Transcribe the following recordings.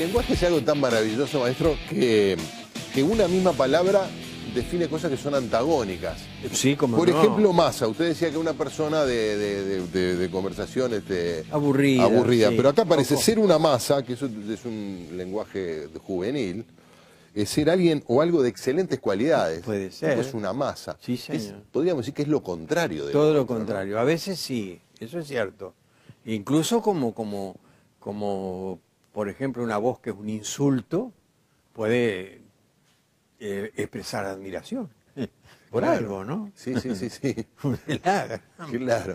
lenguaje es algo tan maravilloso, maestro, que una misma palabra define cosas que son antagónicas. Sí, como Por no. ejemplo, masa. Usted decía que una persona de conversación Aburrida. Sí. pero acá parece ser una masa, que eso es un lenguaje juvenil, es ser alguien o algo de excelentes cualidades. Puede ser. Es una masa. Sí, señor. Podríamos decir que es lo contrario de Todo lo otro, contrario. ¿No? A veces sí, eso es cierto. Incluso como, por ejemplo, una voz que es un insulto puede expresar admiración por Claro. algo, ¿no? Sí. Un milagro. Claro.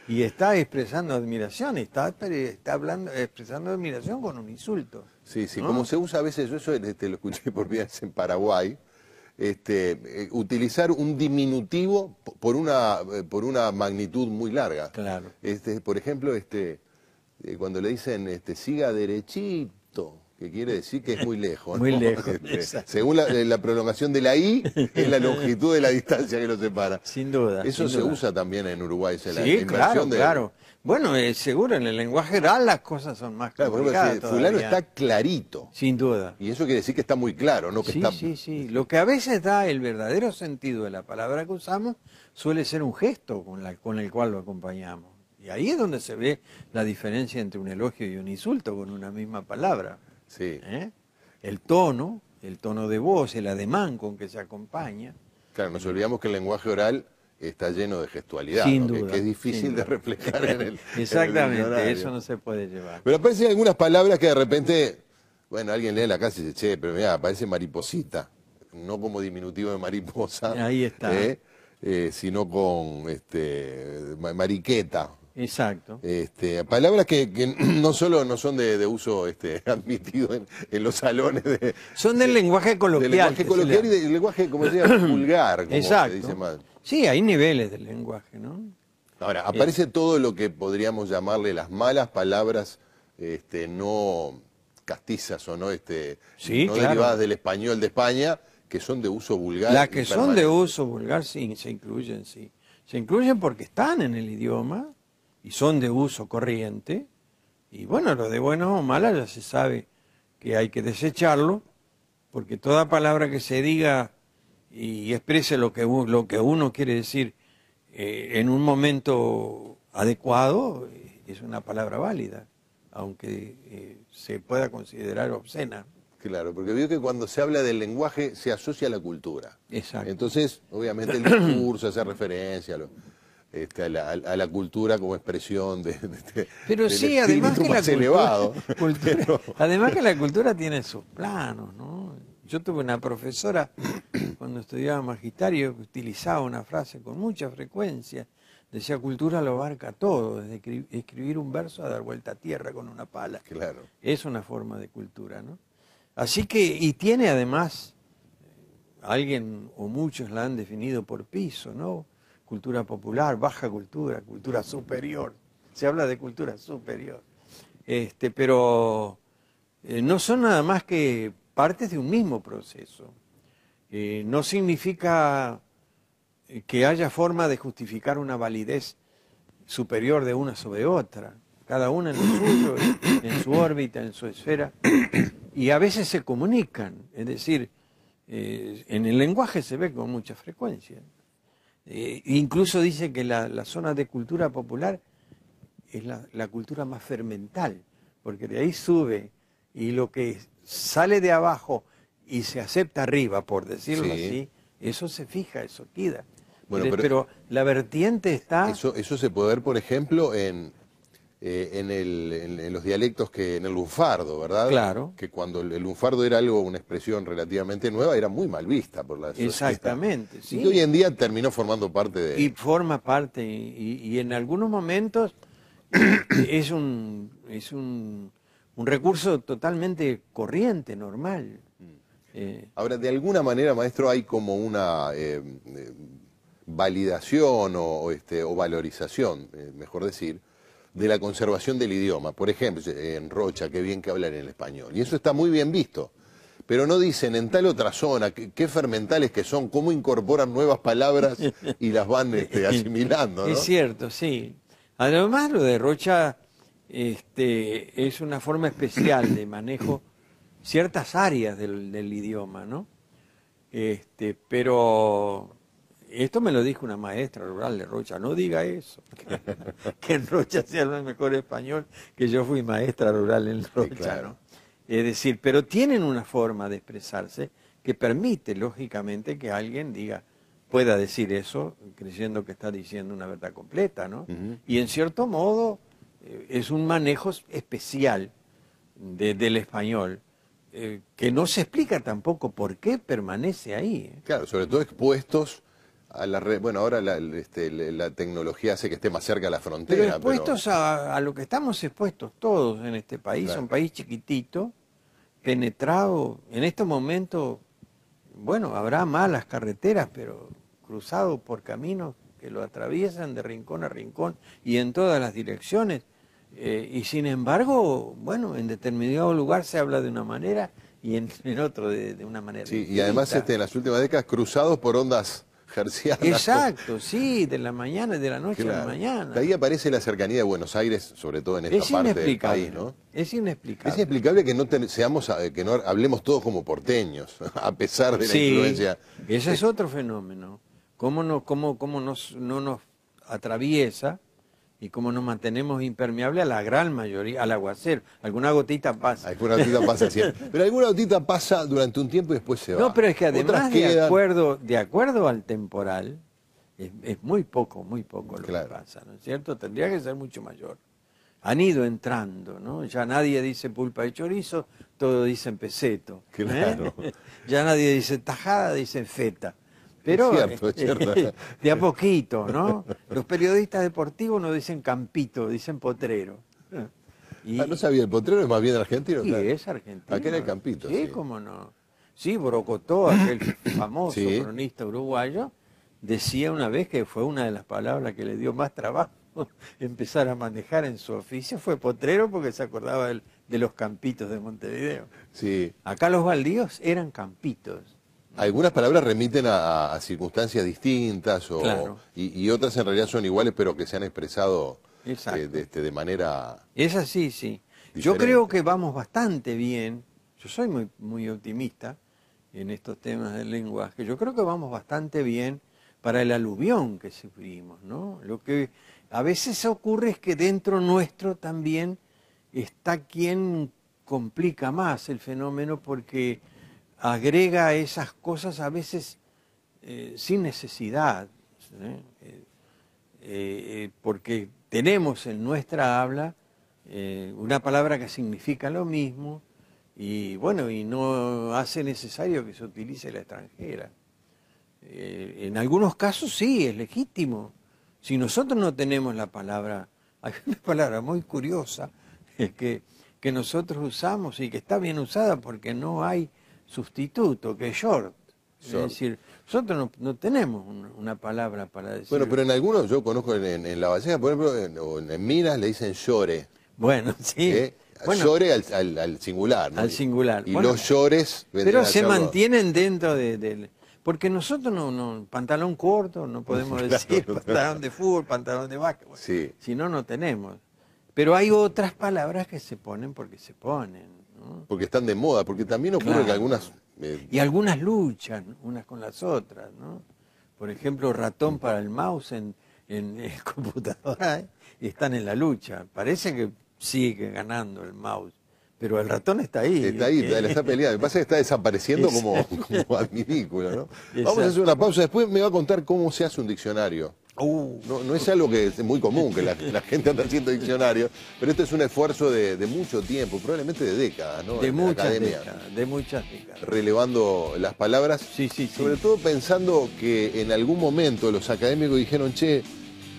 Y está expresando admiración, está expresando admiración con un insulto. Sí, ¿no? Como se usa a veces, yo eso lo escuché por primera vez en Paraguay, utilizar un diminutivo por una magnitud muy larga. Claro. Por ejemplo, cuando le dicen siga derechito, que quiere decir que es muy lejos, ¿no? Muy lejos. Según la prolongación de la I, es la longitud de la distancia que lo separa. Sin duda. Eso sin duda. usa también en Uruguay. La Sí, inversión claro. Bueno, seguro, en el lenguaje oral las cosas son más Claro, por complicadas ejemplo, fulano está clarito. Sin duda. Y eso quiere decir que está muy claro, ¿no? Que Sí, está... sí. Lo que a veces da el verdadero sentido de la palabra que usamos suele ser un gesto con el cual lo acompañamos. Y ahí es donde se ve la diferencia entre un elogio y un insulto con una misma palabra. Sí. El tono de voz, el ademán con que se acompaña. Claro, nos olvidamos que el lenguaje oral está lleno de gestualidad, Sin ¿no? duda, que es difícil de reflejar en el Exactamente, en el eso no se puede llevar. Pero aparecen algunas palabras que de repente, bueno, alguien lee la casa y dice, che, pero mira, aparece mariposita, no como diminutivo de mariposa. Ahí está. Sino con mariqueta. Exacto. Palabras que no solo no son de uso admitido en los salones son del lenguaje coloquial. Del lenguaje coloquial y del lenguaje, como decía, vulgar, como Exacto. se dice más. Sí, hay niveles del lenguaje, ¿no? Ahora, aparece todo lo que podríamos llamarle las malas palabras no castizas o no, sí, no claro. derivadas del español de España, que son de uso vulgar. Las que son de uso vulgar, sí, se incluyen, sí. Se incluyen porque están en el idioma y son de uso corriente. Y bueno, lo de buenas o malas ya se sabe que hay que desecharlo, porque toda palabra que se diga y exprese lo que uno quiere decir en un momento adecuado es una palabra válida, aunque se pueda considerar obscena. Claro, porque veo que cuando se habla del lenguaje se asocia a la cultura. Exacto. Entonces, obviamente el discurso hace referencia a la cultura como expresión pero sí, además que más elevado. Además que la cultura tiene sus planos, ¿no? Yo tuve una profesora cuando estudiaba magisterio que utilizaba una frase con mucha frecuencia. Decía, cultura lo abarca todo, desde escribir un verso a dar vuelta a tierra con una pala. Claro. Es una forma de cultura, ¿no? Así que, y tiene además, alguien o muchos la han definido por piso, ¿no? Cultura popular, baja cultura, cultura superior. Se habla de cultura superior. Pero no son nada más que partes de un mismo proceso. No significa que haya forma de justificar una validez superior de una sobre otra. Cada una en lo suyo, en su órbita, en su esfera. Y a veces se comunican. Es decir, en el lenguaje se ve con mucha frecuencia. Incluso dice que la zona de cultura popular es la cultura más fermental, porque de ahí sube y lo que sale de abajo y se acepta arriba, por decirlo así, eso se fija, eso queda. Bueno, pero la vertiente está... Eso se puede ver, por ejemplo, en los dialectos en el lunfardo, ¿verdad? Claro. Que cuando el lunfardo era una expresión relativamente nueva, era muy mal vista por la sociedad. Exactamente, sí. Y que hoy en día terminó formando parte de... Y forma parte, y en algunos momentos es un recurso totalmente corriente, normal. Ahora, de alguna manera, maestro, hay como una validación o valorización, mejor decir, de la conservación del idioma. Por ejemplo, en Rocha, qué bien que hablan en el español. Y eso está muy bien visto. Pero no dicen en tal otra zona, qué fermentales que son, cómo incorporan nuevas palabras y las van asimilando, ¿no? Es cierto, sí. Además, lo de Rocha es una forma especial de manejo ciertas áreas del idioma, ¿no? Pero esto me lo dijo una maestra rural de Rocha, no diga eso, que en Rocha se habla mejor español, que yo fui maestra rural en Rocha, Sí, claro. ¿no? Es decir, pero tienen una forma de expresarse que permite, lógicamente, que alguien pueda decir eso, creyendo que está diciendo una verdad completa, ¿no? Y en cierto modo es un manejo especial del español, que no se explica tampoco por qué permanece ahí. Claro, sobre todo expuestos a la red. Bueno, ahora la tecnología hace que esté más cerca de la frontera. Pero expuestos a lo que estamos expuestos todos en este país, Claro. un país chiquitito, penetrado, en estos momentos, bueno, habrá malas carreteras, pero cruzado por caminos que lo atraviesan de rincón a rincón y en todas las direcciones. Y sin embargo, bueno, en determinado lugar se habla de una manera y en otro de una manera Sí, y distinta. además en las últimas décadas cruzados por ondas hercianas. Exacto, sí, de la mañana y de la noche a la Claro. mañana. De ahí aparece la cercanía de Buenos Aires, sobre todo en esta Es parte del inexplicable, país, ¿no? es inexplicable. Es inexplicable que que no hablemos todos como porteños, a pesar de la Sí, influencia. ese es otro fenómeno. ¿Cómo no nos atraviesa y cómo nos mantenemos impermeables a la gran mayoría, al aguacero? Alguna gotita pasa. Alguna gotita pasa siempre. Pero alguna gotita pasa durante un tiempo y después se va. No, pero es que Otras además quedan. de acuerdo al temporal, es muy poco lo Claro. que pasa, ¿no es cierto? Tendría que ser mucho mayor. Han ido entrando, ¿no? Ya nadie dice pulpa de chorizo, todo dicen peseto. Claro. Ya nadie dice tajada, dicen feta. Pero Es cierto. de a poquito, ¿no? Los periodistas deportivos no dicen campito, dicen potrero. Y, No sabía, el potrero es más bien argentino. sí, claro. es argentino. Aquel era el campito. Sí, Sí. cómo no. Sí, Brocotó, aquel famoso Sí. cronista uruguayo, decía una vez que fue una de las palabras que le dio más trabajo empezar a manejar en su oficio, fue potrero porque se acordaba de los campitos de Montevideo. Sí. Acá los baldíos eran campitos. Algunas palabras remiten a circunstancias distintas Claro. y otras en realidad son iguales, pero que se han expresado Exacto. de manera. Es así, sí. Diferente. Yo creo que vamos bastante bien. Yo soy muy, muy optimista en estos temas del lenguaje. Yo creo que vamos bastante bien para el aluvión que sufrimos, ¿no? Lo que a veces ocurre es que dentro nuestro también está quien complica más el fenómeno porque agrega esas cosas a veces sin necesidad, porque tenemos en nuestra habla una palabra que significa lo mismo y bueno, y no hace necesario que se utilice la extranjera. En algunos casos sí, es legítimo. Si nosotros no tenemos la palabra, hay una palabra muy curiosa que nosotros usamos y que está bien usada porque no hay sustituto, que es short. Es decir, nosotros no tenemos una palabra para decir. Bueno, pero en algunos, yo conozco en La Valleja, por ejemplo, o en Minas le dicen llore. Bueno, sí. Bueno, llore al singular, ¿no? al singular. Y Bueno, los llores pero se mantienen dentro del... Porque nosotros pantalón corto, no podemos decir pantalón de fútbol, pantalón de básquet. Sí. Si no, no tenemos. Pero hay otras palabras que se ponen porque se ponen, ¿no? Porque están de moda, porque también ocurre Claro. que algunas... Y algunas luchan unas con las otras, ¿no? Por ejemplo, ratón para el mouse en computadora, están en la lucha. Parece que sigue ganando el mouse, pero el ratón está ahí. Está ahí, la está peleando. Lo que pasa es que está desapareciendo como adminículo, ¿no? Exacto. Vamos a hacer una pausa. Después me va a contar cómo se hace un diccionario. No es algo que es muy común, que la gente anda haciendo diccionarios, pero esto es un esfuerzo de mucho tiempo, probablemente de décadas, ¿no? De En la muchas academia, décadas, de muchas décadas. relevando las palabras, Sí, sí, sí. sobre todo pensando que en algún momento los académicos dijeron, che,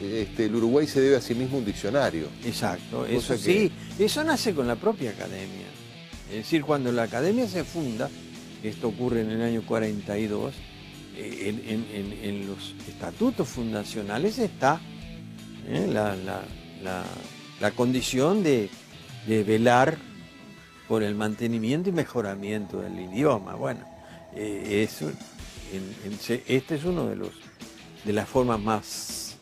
el Uruguay se debe a sí mismo un diccionario. Exacto, Cosa eso que- sí, eso nace con la propia academia. Es decir, cuando la academia se funda, esto ocurre en el año 42, en los estatutos fundacionales está la condición de velar por el mantenimiento y mejoramiento del idioma. Bueno, este es uno de las formas más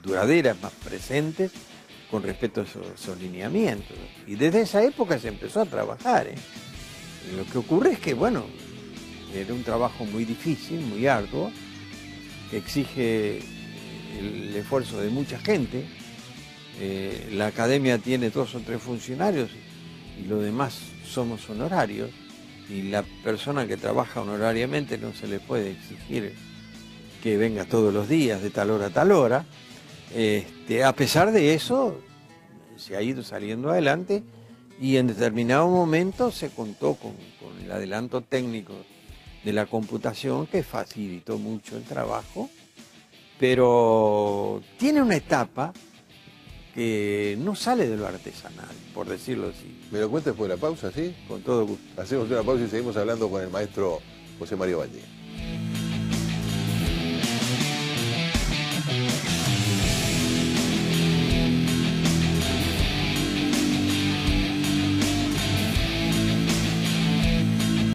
duraderas, más presentes con respecto a esos lineamientos. Y desde esa época se empezó a trabajar. Y lo que ocurre es que, bueno, era un trabajo muy difícil, muy arduo, que exige el esfuerzo de mucha gente. La academia tiene 2 o 3 funcionarios y lo demás somos honorarios. Y la persona que trabaja honorariamente no se le puede exigir que venga todos los días de tal hora a tal hora. A pesar de eso, se ha ido saliendo adelante y en determinado momento se contó con el adelanto técnico de la computación que facilitó mucho el trabajo, pero tiene una etapa que no sale de lo artesanal, por decirlo así. ¿Me lo cuentas después de la pausa, sí? Con todo gusto. Hacemos una pausa y seguimos hablando con el maestro José Mario Valdía.